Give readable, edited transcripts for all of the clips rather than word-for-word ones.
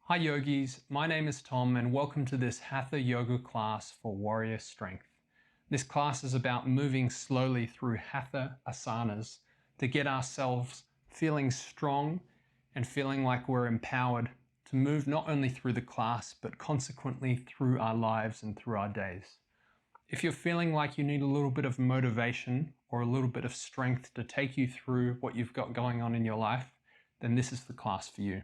Hi yogis, my name is Tom and welcome to this Hatha Yoga class for warrior strength. This class is about moving slowly through Hatha asanas to get ourselves feeling strong and feeling like we're empowered to move not only through the class but consequently through our lives and through our days. If you're feeling like you need a little bit of motivation or a little bit of strength to take you through what you've got going on in your life, then this is the class for you.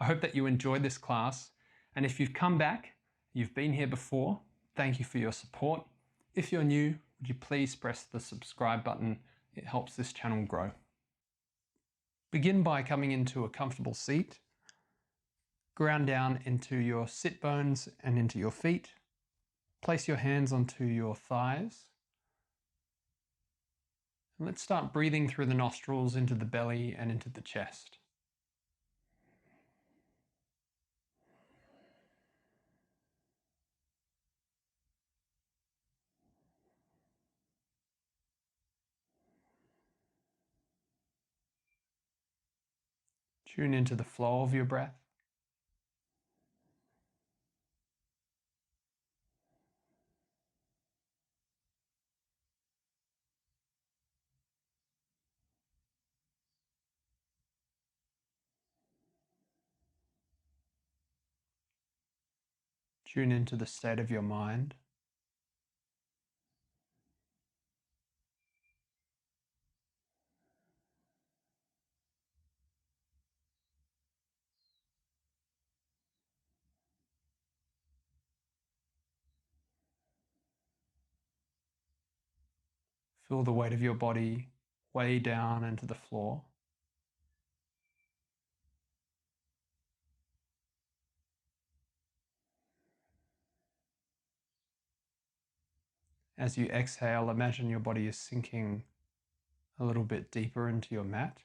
I hope that you enjoyed this class, and if you've come back, you've been here before, thank you for your support. If you're new, would you please press the subscribe button? It helps this channel grow. Begin by coming into a comfortable seat. Ground down into your sit bones and into your feet. Place your hands onto your thighs. And let's start breathing through the nostrils into the belly and into the chest. Tune into the flow of your breath. Tune into the state of your mind. Feel the weight of your body way down into the floor. As you exhale, imagine your body is sinking a little bit deeper into your mat.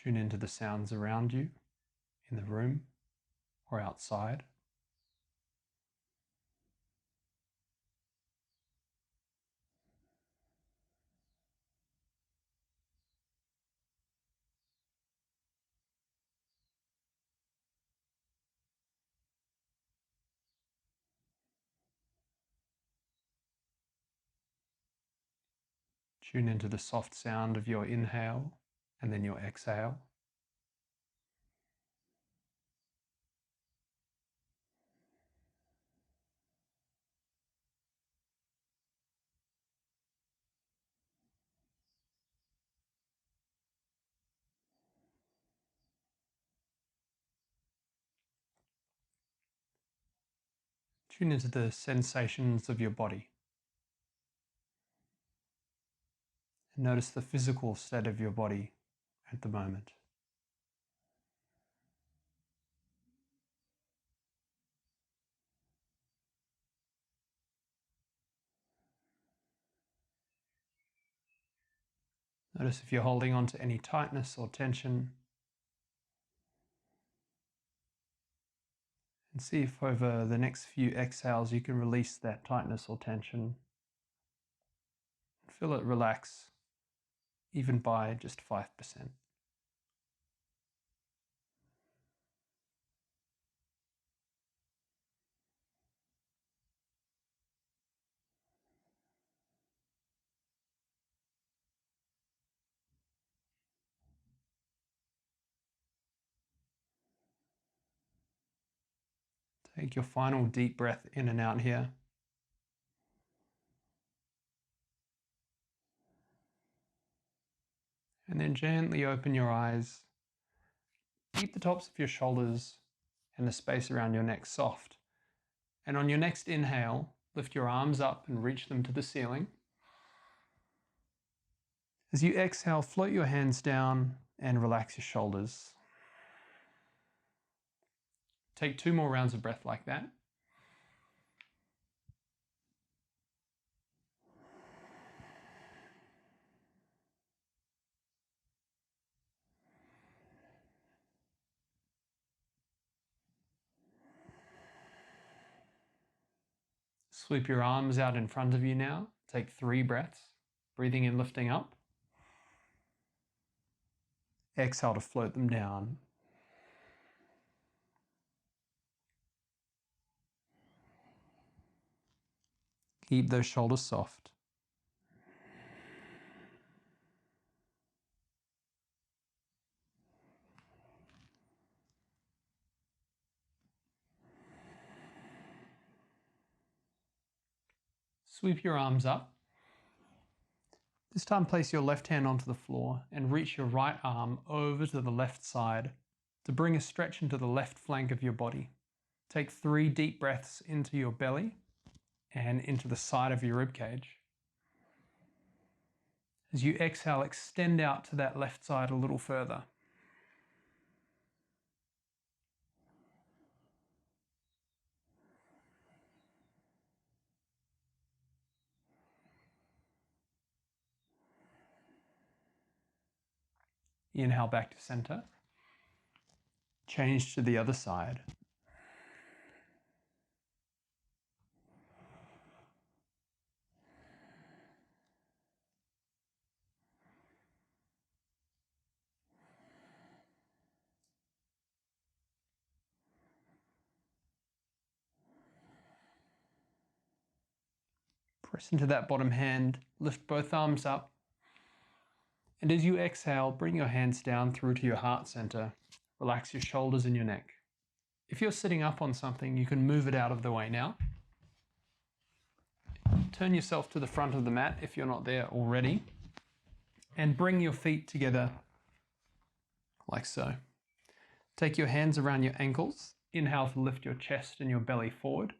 Tune into the sounds around you, in the room or outside. Tune into the soft sound of your inhale and then your exhale. Tune into the sensations of your body. And notice the physical state of your body at the moment. Notice if you're holding on to any tightness or tension. And see if over the next few exhales you can release that tightness or tension. Feel it relax, even by just 5%. Take your final deep breath in and out here. And then gently open your eyes. Keep the tops of your shoulders and the space around your neck soft. And on your next inhale, lift your arms up and reach them to the ceiling. As you exhale, float your hands down and relax your shoulders. Take 2 more rounds of breath like that. Sweep your arms out in front of you now. Take 3 breaths. Breathing in, lifting up. Exhale to float them down. Keep those shoulders soft. Sweep your arms up. This time place your left hand onto the floor and reach your right arm over to the left side to bring a stretch into the left flank of your body. Take 3 deep breaths into your belly and into the side of your rib cage. As you exhale, extend out to that left side a little further. Inhale back to center. Change to the other side. Press into that bottom hand, lift both arms up. And as you exhale, bring your hands down through to your heart center. Relax your shoulders and your neck. If you're sitting up on something, you can move it out of the way now. Turn yourself to the front of the mat if you're not there already. And bring your feet together like so. Take your hands around your ankles. Inhale to lift your chest and your belly forward.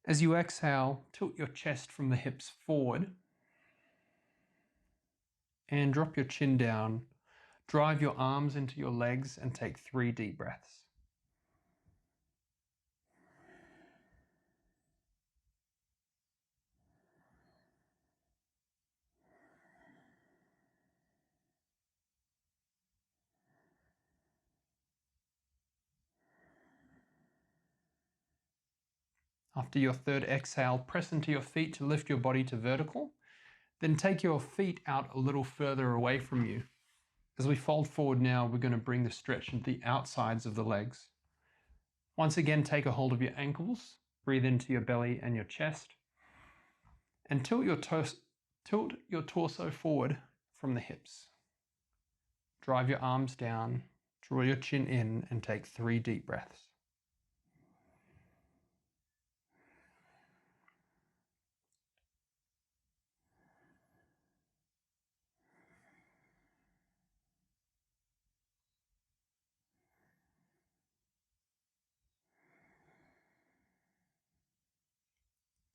As you exhale, tilt your chest from the hips forward. And drop your chin down. Drive your arms into your legs and take 3 deep breaths. After your 3rd exhale, press into your feet to lift your body to vertical. Then take your feet out a little further away from you. As we fold forward now, we're going to bring the stretch into the outsides of the legs. Once again, take a hold of your ankles, breathe into your belly and your chest, and tilt your torso forward from the hips. Drive your arms down, draw your chin in, and take 3 deep breaths.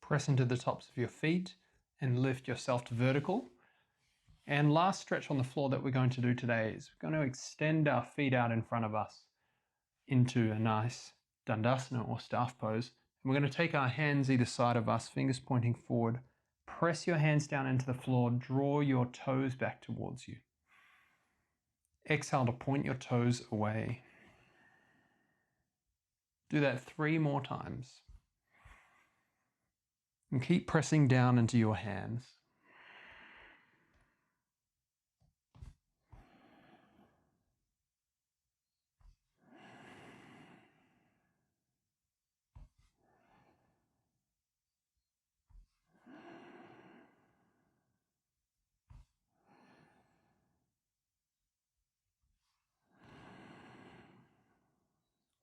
Press into the tops of your feet and lift yourself to vertical. And last stretch on the floor that we're going to do today is we're going to extend our feet out in front of us into a nice Dandasana or staff pose. And we're going to take our hands either side of us, fingers pointing forward. Press your hands down into the floor, draw your toes back towards you. Exhale to point your toes away. Do that 3 more times. And keep pressing down into your hands.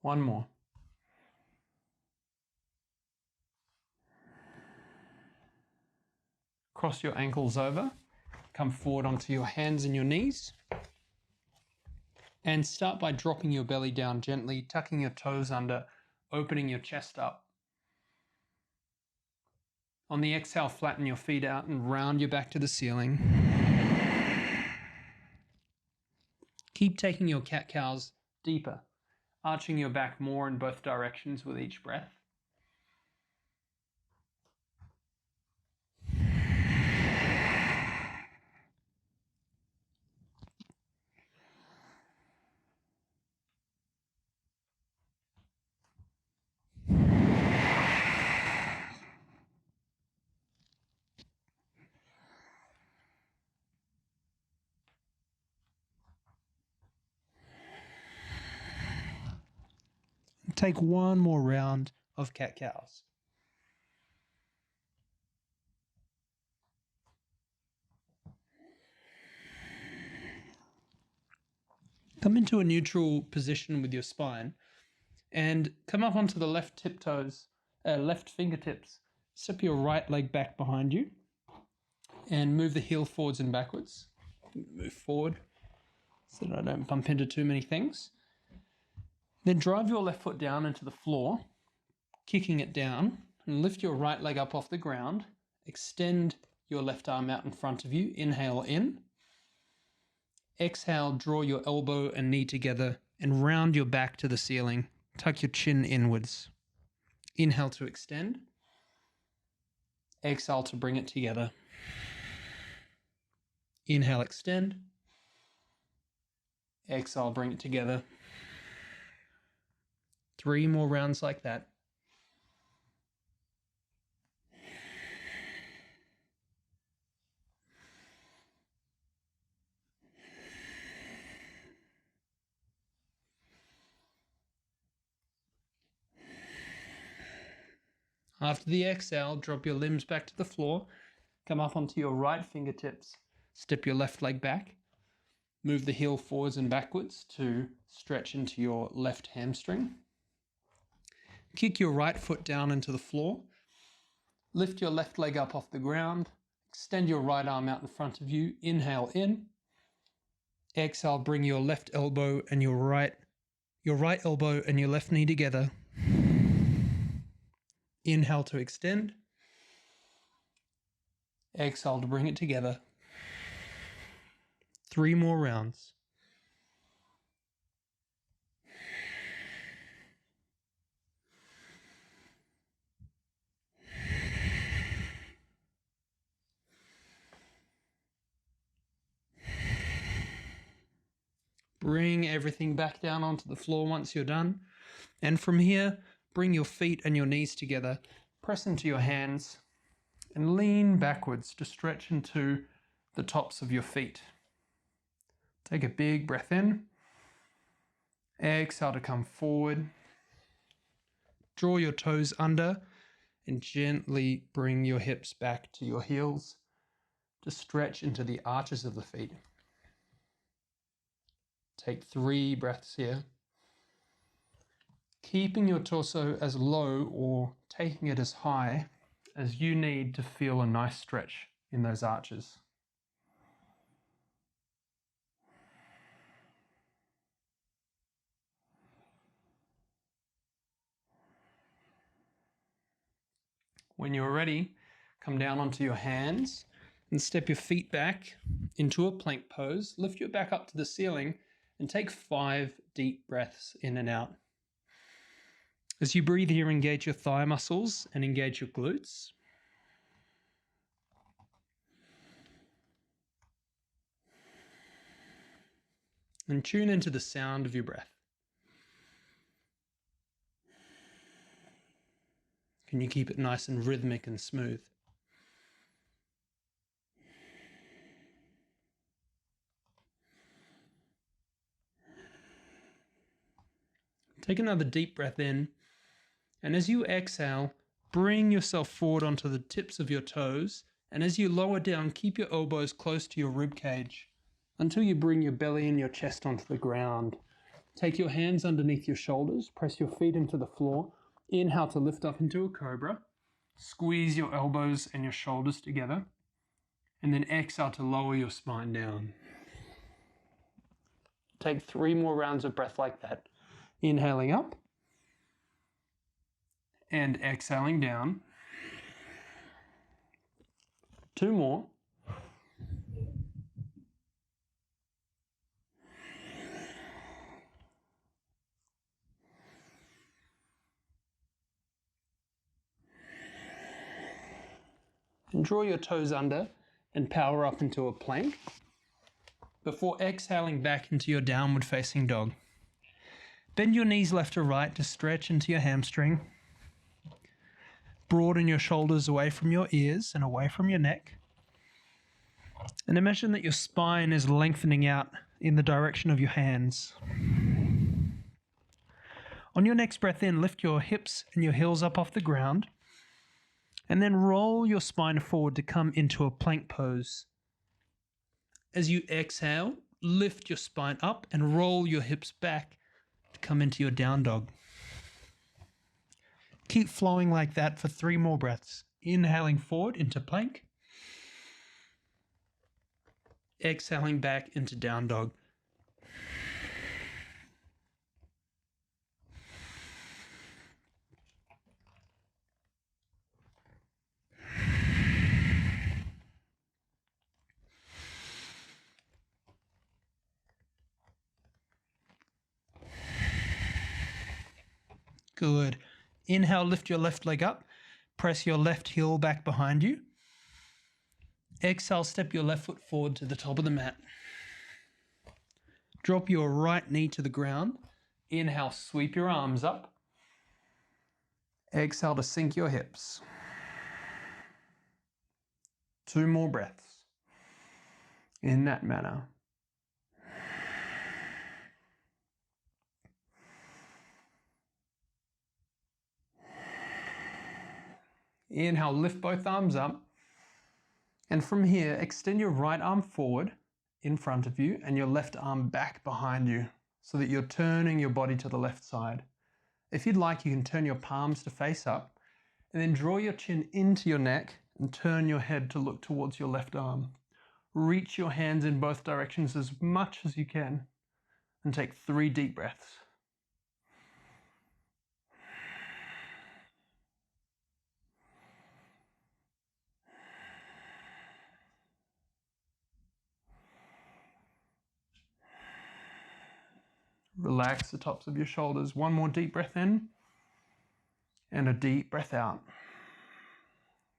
One more. Cross your ankles over, come forward onto your hands and your knees, and start by dropping your belly down gently, tucking your toes under, opening your chest up. On the exhale, flatten your feet out and round your back to the ceiling. Keep taking your cat-cows deeper, arching your back more in both directions with each breath. take one more round of cat-cows. Come into a neutral position with your spine and come up onto the left left fingertips. Step your right leg back behind you and move the heel forwards and backwards. Move forward so that I don't bump into too many things. Then drive your left foot down into the floor, kicking it down, and lift your right leg up off the ground. Extend your left arm out in front of you. Inhale in. Exhale, draw your elbow and knee together and round your back to the ceiling. Tuck your chin inwards. Inhale to extend. Exhale to bring it together. Inhale, extend. Exhale, bring it together. 3 more rounds like that. After the exhale, drop your limbs back to the floor. Come up onto your right fingertips. Step your left leg back. Move the heel forwards and backwards to stretch into your left hamstring. Kick your right foot down into the floor. Lift your left leg up off the ground. Extend your right arm out in front of you. Inhale in. Exhale, bring your left elbow and your right elbow and your left knee together. Inhale to extend. Exhale to bring it together. 3 more rounds. Bring everything back down onto the floor once you're done. And from here, bring your feet and your knees together. Press into your hands and lean backwards to stretch into the tops of your feet. Take a big breath in. Exhale to come forward. Draw your toes under and gently bring your hips back to your heels to stretch into the arches of the feet. Take 3 breaths here. Keeping your torso as low or taking it as high as you need to feel a nice stretch in those arches. When you're ready, come down onto your hands and step your feet back into a plank pose. Lift your back up to the ceiling and take 5 deep breaths in and out. As you breathe here, engage your thigh muscles and engage your glutes. And tune into the sound of your breath. Can you keep it nice and rhythmic and smooth? Take another deep breath in, and as you exhale, bring yourself forward onto the tips of your toes, and as you lower down, keep your elbows close to your rib cage until you bring your belly and your chest onto the ground. Take your hands underneath your shoulders, press your feet into the floor. Inhale to lift up into a cobra. Squeeze your elbows and your shoulders together, and then exhale to lower your spine down. Take 3 more rounds of breath like that. Inhaling up and exhaling down. 2 more. And draw your toes under and power up into a plank before exhaling back into your downward facing dog. Bend your knees left to right to stretch into your hamstring. Broaden your shoulders away from your ears and away from your neck. And imagine that your spine is lengthening out in the direction of your hands. On your next breath in, lift your hips and your heels up off the ground, and then roll your spine forward to come into a plank pose. As you exhale, lift your spine up and roll your hips back to come into your down dog. Keep flowing like that for 3 more breaths. Inhaling forward into plank. Exhaling back into down dog. Good. Inhale, lift your left leg up. Press your left heel back behind you. Exhale, step your left foot forward to the top of the mat. Drop your right knee to the ground. Inhale, sweep your arms up. Exhale to sink your hips. 2 more breaths in that manner. Inhale, lift both arms up. And from here, extend your right arm forward in front of you and your left arm back behind you so that you're turning your body to the left side. If you'd like, you can turn your palms to face up and then draw your chin into your neck and turn your head to look towards your left arm. Reach your hands in both directions as much as you can and take 3 deep breaths. Relax the tops of your shoulders. 1 more deep breath in and a deep breath out.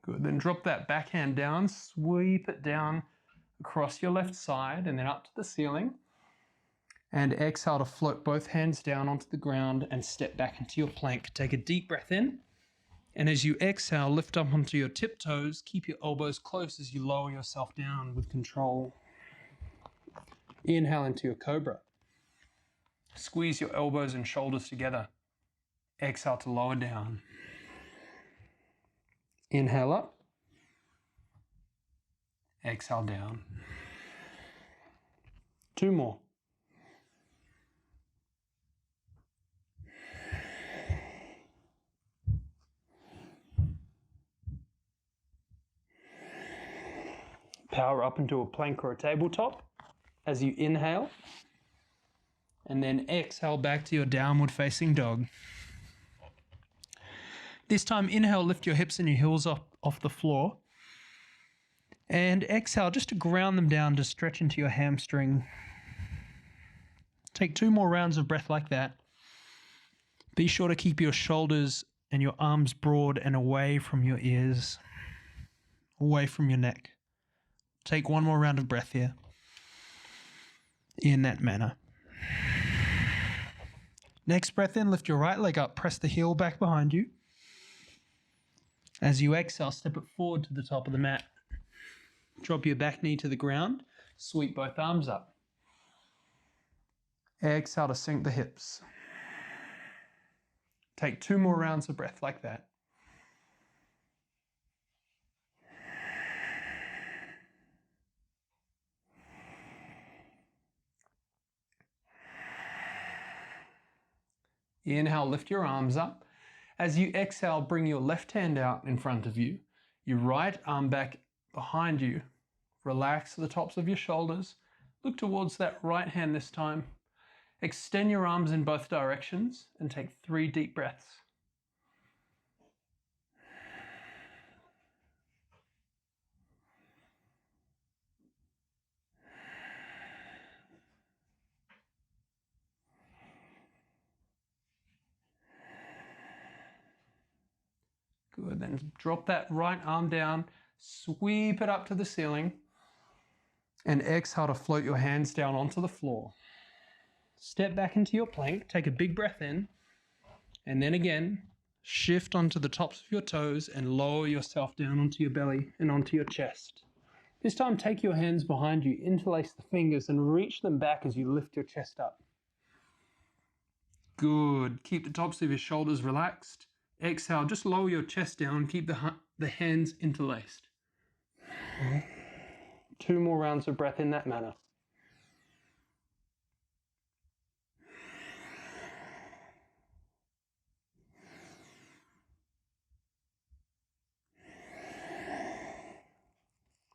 Good. Then drop that back hand down, sweep it down across your left side and then up to the ceiling. And exhale to float both hands down onto the ground and step back into your plank. Take a deep breath in. And as you exhale, lift up onto your tiptoes. Keep your elbows close as you lower yourself down with control. Inhale into your cobra. Squeeze your elbows and shoulders together. Exhale to lower down. Inhale up. Exhale down. 2 more. Power up into a plank or a tabletop as you inhale. And then exhale back to your downward facing dog. This time, inhale, lift your hips and your heels off the floor. And exhale, just to ground them down, to stretch into your hamstring. Take 2 more rounds of breath like that. Be sure to keep your shoulders and your arms broad and away from your ears, away from your neck. Take 1 more round of breath here in that manner. Next breath in, lift your right leg up, press the heel back behind you. As you exhale, step it forward to the top of the mat. Drop your back knee to the ground, sweep both arms up. Exhale to sink the hips. Take 2 more rounds of breath like that. Inhale, lift your arms up. As you exhale, bring your left hand out in front of you. Your right arm back behind you. Relax the tops of your shoulders. Look towards that right hand this time. Extend your arms in both directions and take 3 deep breaths. Good, then drop that right arm down, sweep it up to the ceiling, and exhale to float your hands down onto the floor. Step back into your plank, take a big breath in, and then again, shift onto the tops of your toes and lower yourself down onto your belly and onto your chest. This time, take your hands behind you, interlace the fingers, and reach them back as you lift your chest up. Good. Keep the tops of your shoulders relaxed. Exhale, just lower your chest down. Keep the hands interlaced. 2 more rounds of breath in that manner.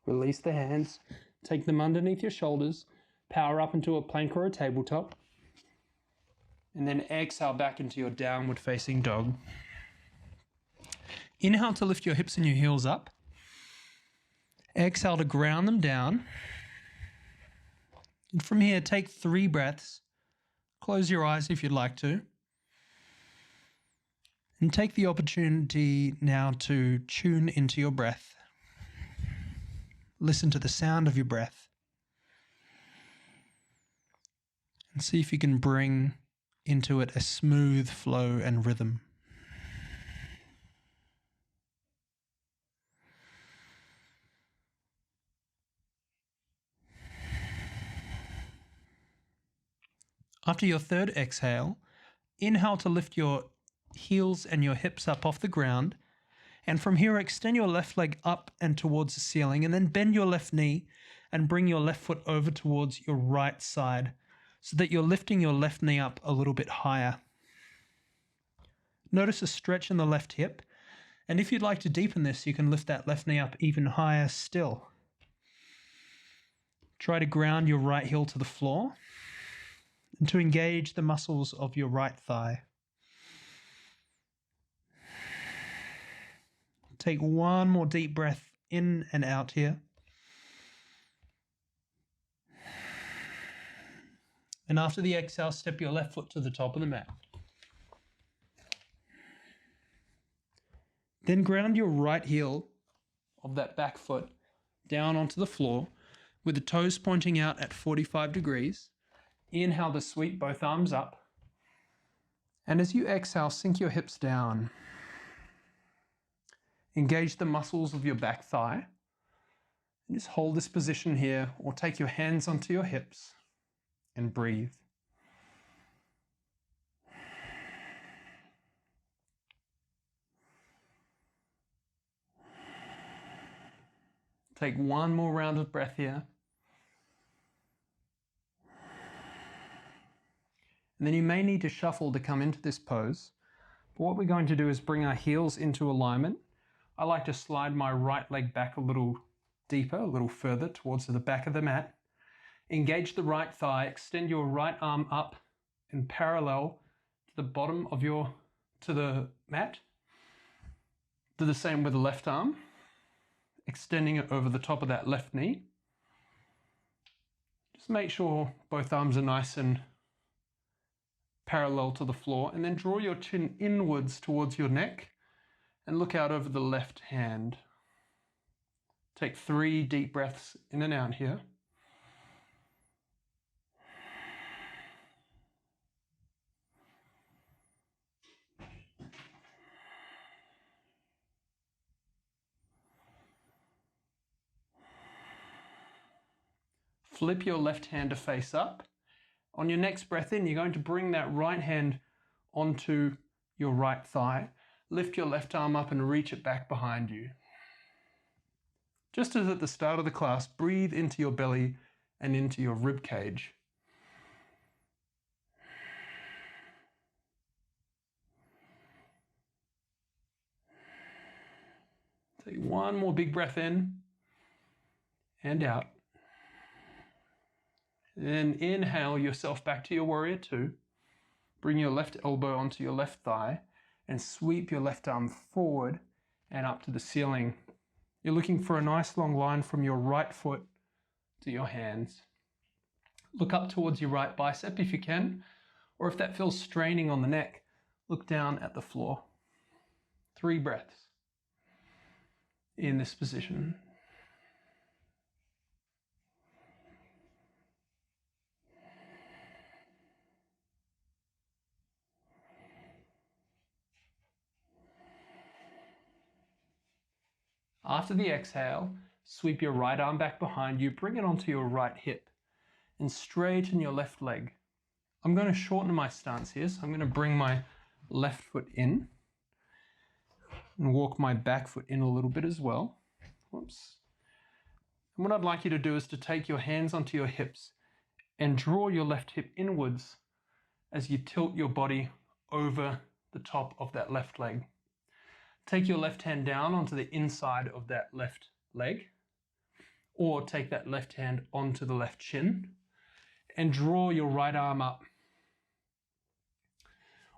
Release the hands, take them underneath your shoulders, power up into a plank or a tabletop, and then exhale back into your downward facing dog. Inhale to lift your hips and your heels up. Exhale to ground them down. And from here, take 3 breaths. Close your eyes if you'd like to. And take the opportunity now to tune into your breath. Listen to the sound of your breath. And see if you can bring into it a smooth flow and rhythm. After your 3rd exhale, inhale to lift your heels and your hips up off the ground. And from here, extend your left leg up and towards the ceiling, and then bend your left knee and bring your left foot over towards your right side so that you're lifting your left knee up a little bit higher. Notice a stretch in the left hip, and if you'd like to deepen this, you can lift that left knee up even higher still. Try to ground your right heel to the floor and to engage the muscles of your right thigh. Take 1 more deep breath in and out here. And after the exhale, step your left foot to the top of the mat. Then ground your right heel of that back foot down onto the floor with the toes pointing out at 45 degrees. Inhale to sweep both arms up. And as you exhale, sink your hips down. Engage the muscles of your back thigh. And just hold this position here, or take your hands onto your hips and breathe. Take 1 more round of breath here. And then you may need to shuffle to come into this pose. But what we're going to do is bring our heels into alignment. I like to slide my right leg back a little deeper, a little further towards the back of the mat. Engage the right thigh, extend your right arm up and parallel to the bottom of to the mat. Do the same with the left arm, extending it over the top of that left knee. Just make sure both arms are nice and parallel to the floor, and then draw your chin inwards towards your neck and look out over the left hand. Take 3 deep breaths in and out here. Flip your left hand to face up. On your next breath in, you're going to bring that right hand onto your right thigh. Lift your left arm up and reach it back behind you. Just as at the start of the class, breathe into your belly and into your rib cage. Take 1 more big breath in and out. Then inhale yourself back to your warrior 2. Bring your left elbow onto your left thigh and sweep your left arm forward and up to the ceiling. You're looking for a nice long line from your right foot to your hands. Look up towards your right bicep if you can, or if that feels straining on the neck, look down at the floor. 3 breaths in this position. After the exhale, sweep your right arm back behind you, bring it onto your right hip, and straighten your left leg. I'm going to shorten my stance here, so I'm going to bring my left foot in and walk my back foot in a little bit as well. Whoops. And what I'd like you to do is to take your hands onto your hips and draw your left hip inwards as you tilt your body over the top of that left leg. Take your left hand down onto the inside of that left leg, or take that left hand onto the left shin and draw your right arm up.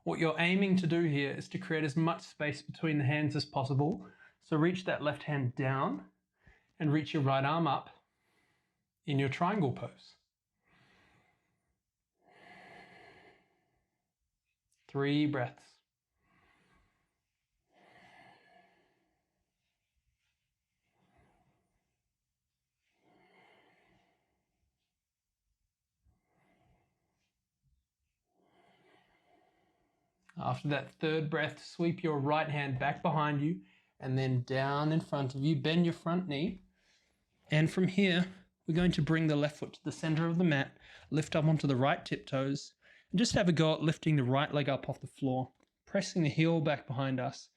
What you're aiming to do here is to create as much space between the hands as possible. So reach that left hand down and reach your right arm up in your triangle pose. 3 breaths. After that 3rd breath, sweep your right hand back behind you and then down in front of you. Bend your front knee. And from here, we're going to bring the left foot to the center of the mat, lift up onto the right tiptoes, and just have a go at lifting the right leg up off the floor, pressing the heel back behind us,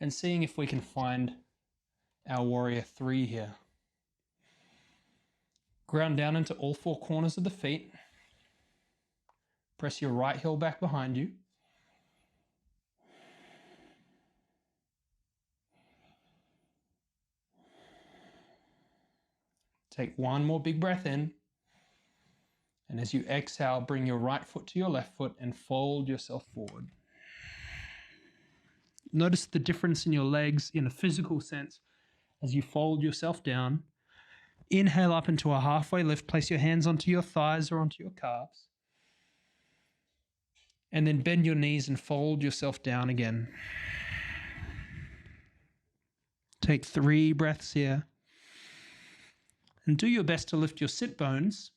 and seeing if we can find our warrior 3 here. Ground down into all 4 corners of the feet. Press your right heel back behind you. Take 1 more big breath in. And as you exhale, bring your right foot to your left foot and fold yourself forward. Notice the difference in your legs in a physical sense as you fold yourself down. Inhale up into a halfway lift. Place your hands onto your thighs or onto your calves. And then bend your knees and fold yourself down again. Take 3 breaths here. And do your best to lift your sit bones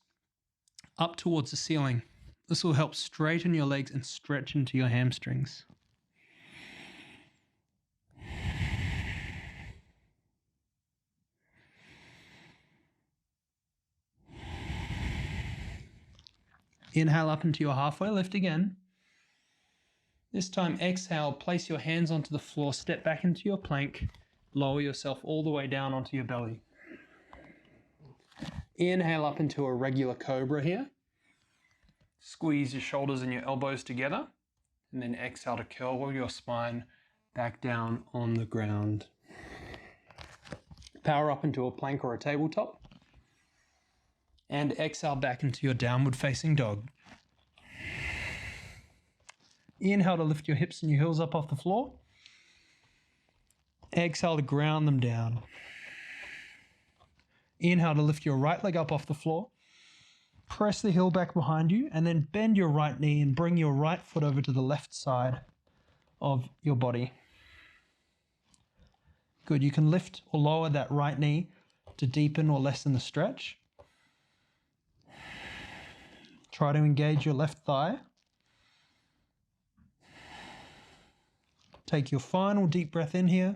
up towards the ceiling. This will help straighten your legs and stretch into your hamstrings. Inhale up into your halfway lift again. This time exhale, place your hands onto the floor, step back into your plank, lower yourself all the way down onto your belly. Inhale up into a regular cobra here. Squeeze your shoulders and your elbows together. And then exhale to curl your spine back down on the ground. Power up into a plank or a tabletop. And exhale back into your downward facing dog. Inhale to lift your hips and your heels up off the floor. Exhale to ground them down. Inhale to lift your right leg up off the floor. Press the heel back behind you and then bend your right knee and bring your right foot over to the left side of your body. Good. You can lift or lower that right knee to deepen or lessen the stretch. Try to engage your left thigh. Take your final deep breath in here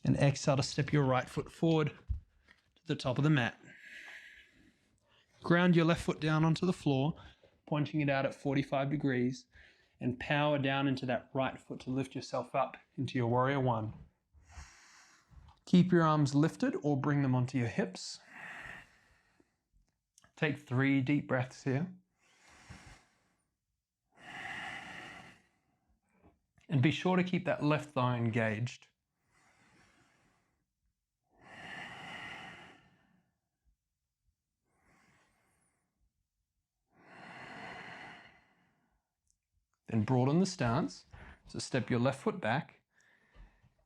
and exhale to step your right foot forward to the top of the mat. Ground your left foot down onto the floor, pointing it out at 45 degrees, and power down into that right foot to lift yourself up into your warrior 1. Keep your arms lifted or bring them onto your hips. Take 3 deep breaths here. And be sure to keep that left thigh engaged. Then broaden the stance. So step your left foot back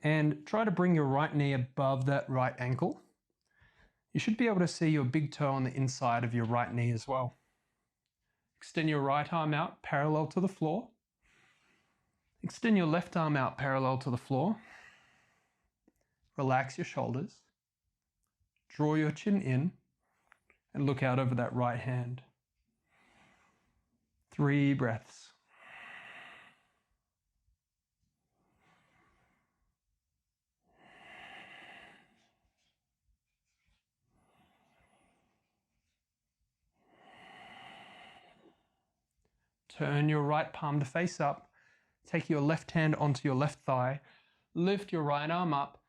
and try to bring your right knee above that right ankle. You should be able to see your big toe on the inside of your right knee as well. Extend your right arm out parallel to the floor. Extend your left arm out parallel to the floor. Relax your shoulders. Draw your chin in and look out over that right hand. 3 breaths. Turn your right palm to face up. Take your left hand onto your left thigh. Lift your right arm up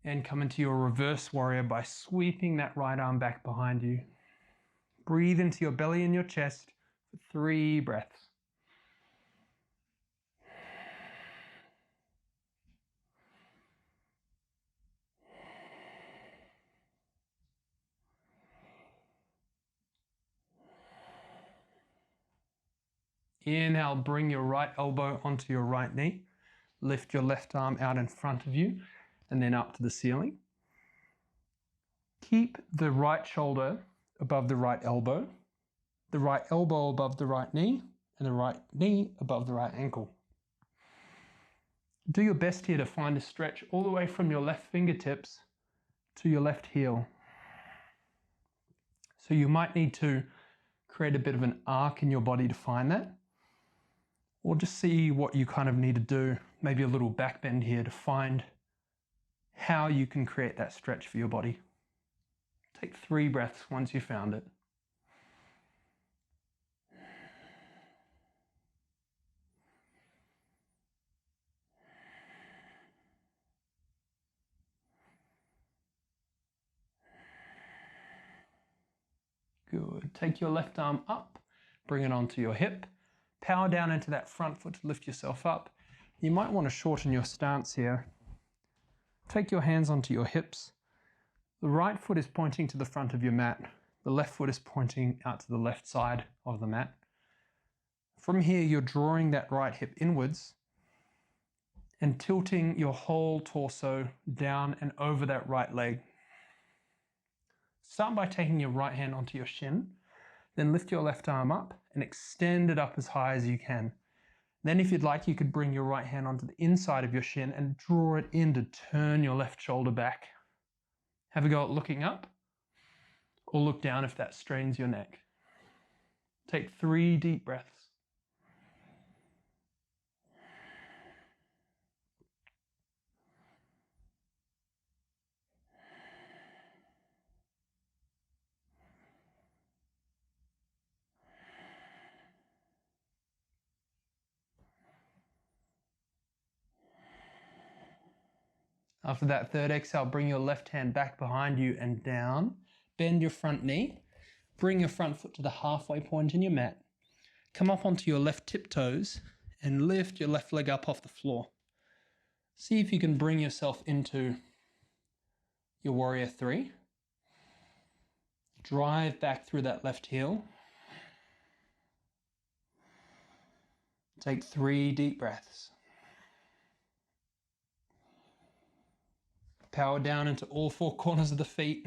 and come into your reverse warrior by sweeping that right arm back behind you. Breathe into your belly and your chest for 3 breaths. Inhale, bring your right elbow onto your right knee. Lift your left arm out in front of you and then up to the ceiling. Keep the right shoulder above the right elbow above the right knee, and the right knee above the right ankle. Do your best here to find a stretch all the way from your left fingertips to your left heel. So you might need to create a bit of an arc in your body to find that. Or just see what you kind of need to do, maybe a little back bend here to find how you can create that stretch for your body. Take 3 breaths once you found it. Good. Take your left arm up, bring it onto your hip. Power down into that front foot to lift yourself up. You might want to shorten your stance here. Take your hands onto your hips. The right foot is pointing to the front of your mat. The left foot is pointing out to the left side of the mat. From here, you're drawing that right hip inwards and tilting your whole torso down and over that right leg. Start by taking your right hand onto your shin. Then lift your left arm up and extend it up as high as you can. Then if you'd like, you could bring your right hand onto the inside of your shin and draw it in to turn your left shoulder back. Have a go at looking up, or look down if that strains your neck. Take 3 deep breaths. After that 3rd exhale, bring your left hand back behind you and down. Bend your front knee. Bring your front foot to the halfway point in your mat. Come up onto your left tiptoes and lift your left leg up off the floor. See if you can bring yourself into your warrior 3. Drive back through that left heel. Take 3 deep breaths. Power down into all 4 corners of the feet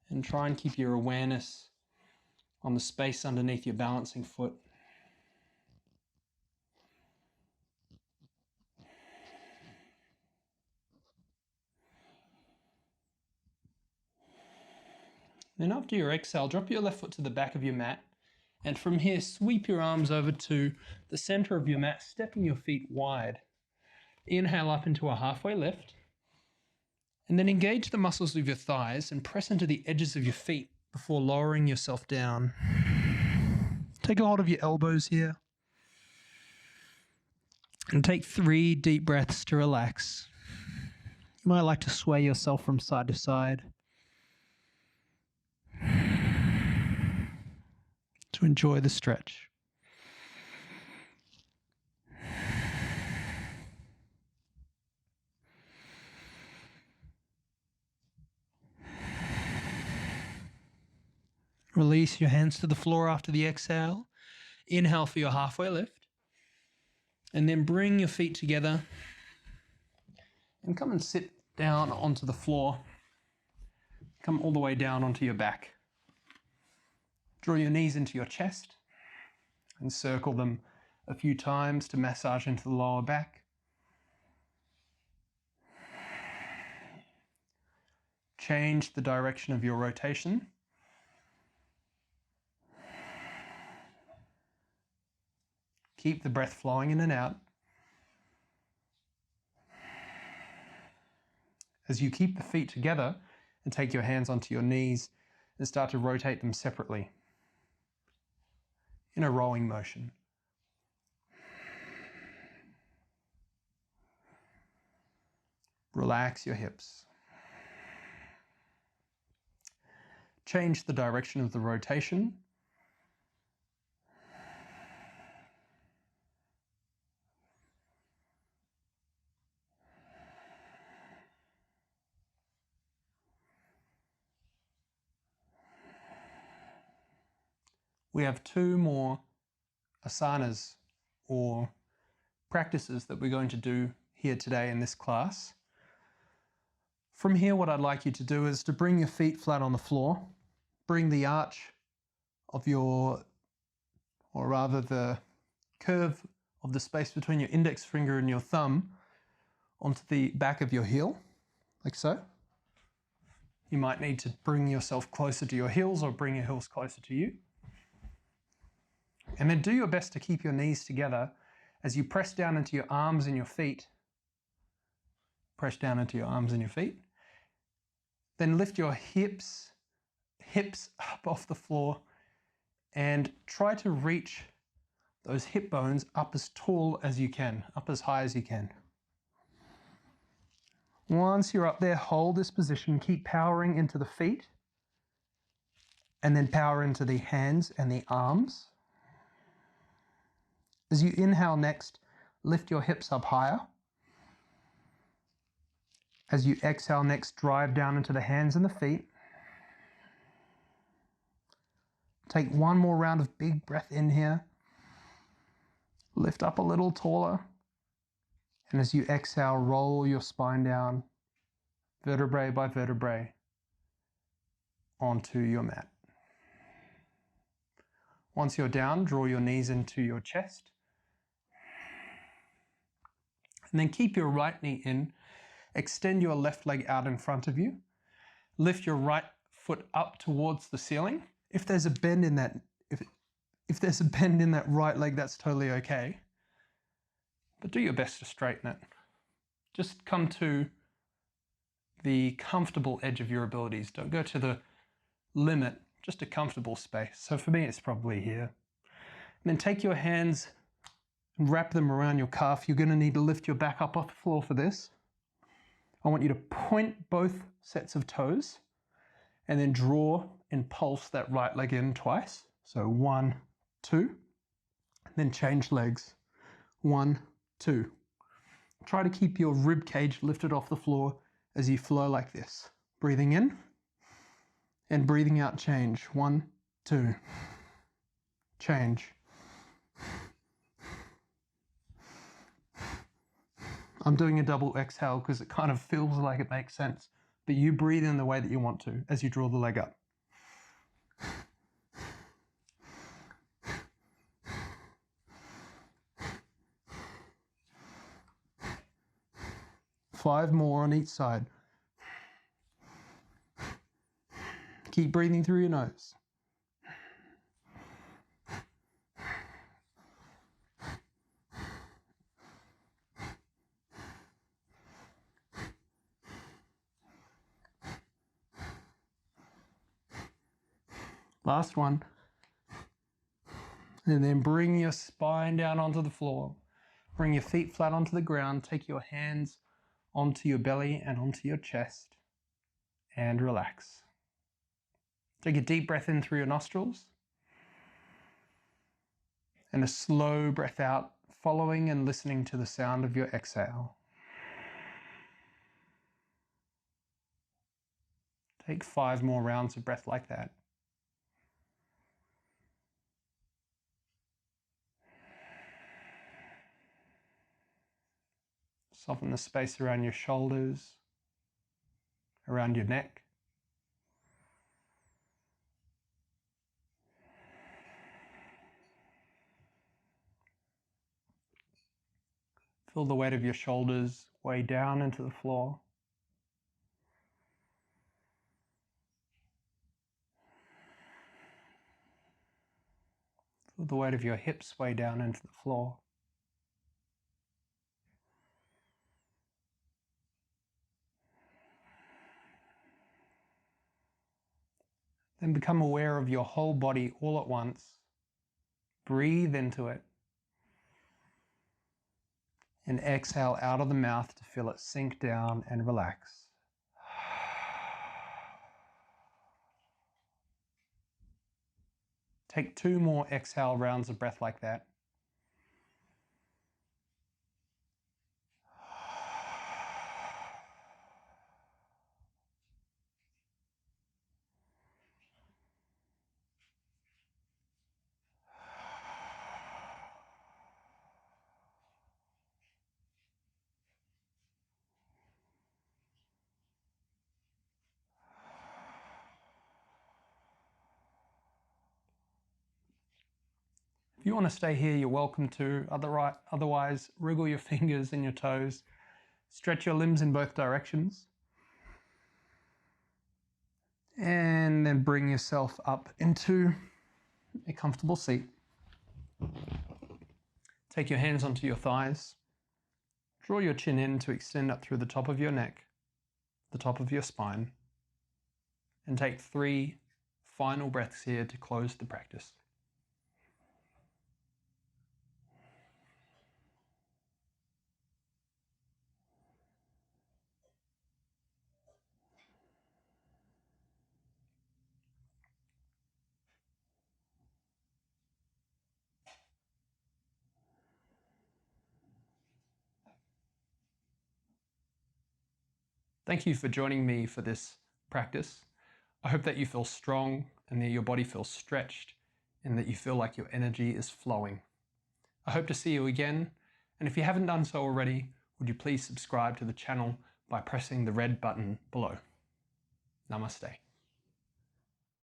and try and keep your awareness on the space underneath your balancing foot. Then after your exhale, drop your left foot to the back of your mat, and from here sweep your arms over to the center of your mat, stepping your feet wide. Inhale up into a halfway lift. And then engage the muscles of your thighs and press into the edges of your feet before lowering yourself down. Take a hold of your elbows here. And take 3 deep breaths to relax. You might like to sway yourself from side to side to enjoy the stretch. Release your hands to the floor after the exhale. Inhale for your halfway lift. And then bring your feet together and come and sit down onto the floor. Come all the way down onto your back. Draw your knees into your chest and circle them a few times to massage into the lower back. Change the direction of your rotation. Keep the breath flowing in and out. As you keep the feet together and take your hands onto your knees and start to rotate them separately. in a rowing motion. Relax your hips. Change the direction of the rotation. We have 2 more asanas or practices that we're going to do here today in this class. From here, what I'd like you to do is to bring your feet flat on the floor, bring the arch of your, or rather the curve of the space between your index finger and your thumb onto the back of your heel, like so. You might need to bring yourself closer to your heels or bring your heels closer to you. And then do your best to keep your knees together as you press down into your arms and your feet. Press down into your arms and your feet. Then lift your hips up off the floor and try to reach those hip bones up as tall as you can, up as high as you can. Once you're up there, hold this position, keep powering into the feet and then power into the hands and the arms. As you inhale next, lift your hips up higher. As you exhale next, drive down into the hands and the feet. Take one more round of big breath in here. Lift up a little taller. And as you exhale, roll your spine down, vertebrae by vertebrae, onto your mat. Once you're down, draw your knees into your chest. And then keep your right knee in. Extend your left leg out in front of you. Lift your right foot up towards the ceiling. If there's a bend in that, if there's a bend in that right leg, that's totally okay. But do your best to straighten it. Just come to the comfortable edge of your abilities. Don't go to the limit, just a comfortable space. So for me, it's probably here. And then take your hands and wrap them around your calf. You're going to need to lift your back up off the floor for this. I want you to point both sets of toes and then draw and pulse that right leg in twice. So 1, 2, and then change legs. 1, 2. Try to keep your rib cage lifted off the floor as you flow like this. Breathing in and breathing out, change. 1, 2. Change. I'm doing a double exhale because it kind of feels like it makes sense, but you breathe in the way that you want to as you draw the leg up. Five more on each side. Keep breathing through your nose. Last one. And then bring your spine down onto the floor. Bring your feet flat onto the ground. Take your hands onto your belly and onto your chest. And relax. Take a deep breath in through your nostrils. And a slow breath out, following and listening to the sound of your exhale. Take 5 more rounds of breath like that. Soften the space around your shoulders, around your neck. Feel the weight of your shoulders way down into the floor. Feel the weight of your hips way down into the floor. Then become aware of your whole body all at once, Breathe into it. And exhale out of the mouth to feel it sink down and relax. Take 2 more exhale rounds of breath like that. If you want to stay here, you're welcome to. Otherwise, wriggle your fingers and your toes. Stretch your limbs in both directions. And then bring yourself up into a comfortable seat. Take your hands onto your thighs. Draw your chin in to extend up through the top of your neck, the top of your spine. And take 3 final breaths here to close the practice. Thank you for joining me for this practice. I hope that you feel strong and that your body feels stretched and that you feel like your energy is flowing. I hope to see you again, and if you haven't done so already, would you please subscribe to the channel by pressing the red button below. Namaste.